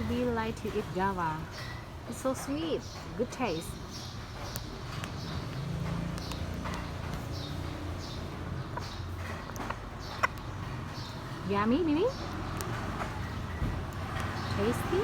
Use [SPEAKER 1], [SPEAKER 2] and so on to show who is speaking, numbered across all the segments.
[SPEAKER 1] Bibi like to eat guava. It's so sweet, good taste. Yummy, Bibi? Tasty?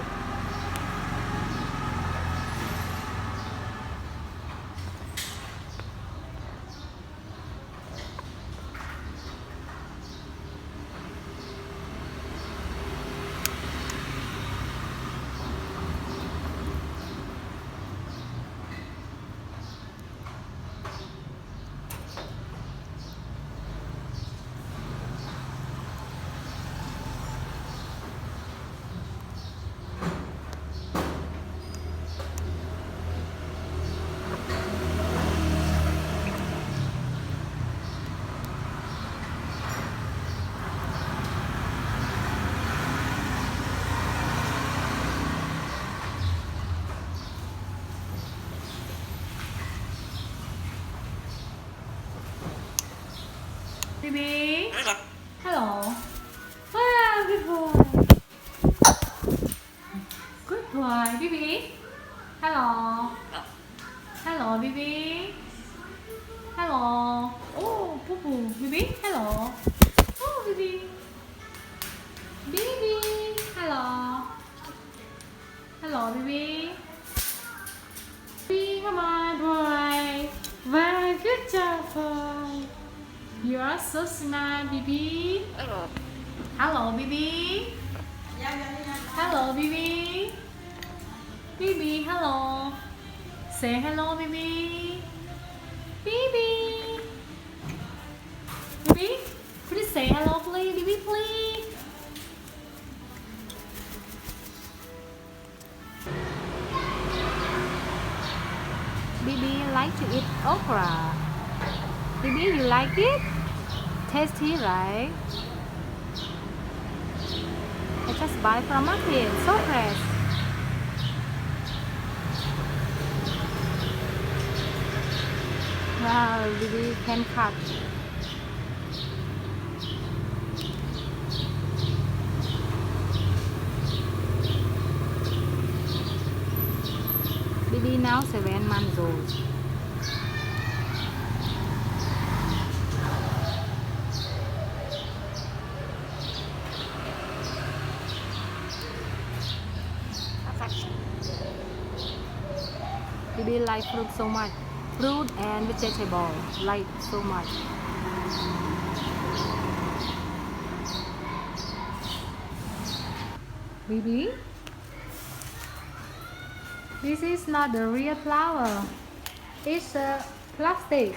[SPEAKER 1] Bibi? Hello. Wow, good boy. Good boy, Bibi. Hello. Hello, Bibi. Hello. Oh, poo poo. Bibi, hello. Oh, Bibi. Bibi, hello. Hello, Bibi. Bibi, come on, boy. Very good job, boy. You are so smart, Bibi. Hello, Bibi. Hello, Bibi. Bibi, hello. Say hello, Bibi. Bibi. Bibi, please say hello, please. Bibi, please. Bibi like to eat okra. Bibi, you like it? Tasty, right? I just buy from market, so fresh. Wow, Bibi can cut. Bibi now 7 months old. Bibi like fruit so much. Fruit and vegetable like so much. Bibi, this is not the real flower. It's a plastic.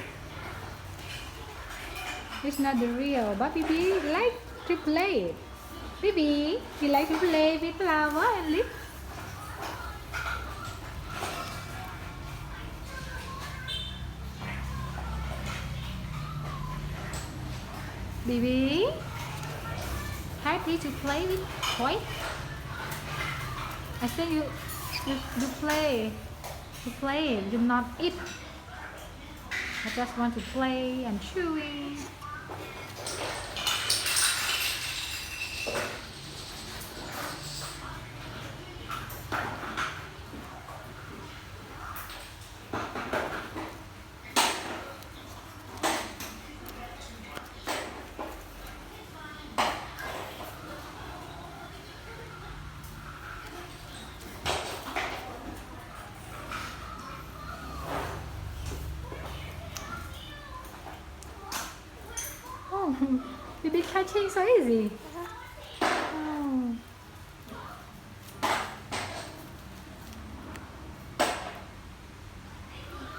[SPEAKER 1] It's not the real, but Bibi like to play. Bibi, you like to play with flower and leaf? Bibi, happy to play with toy? I think you play. You play, you not eat. I just want to play and chewing. Oh, Bibi catching so easy.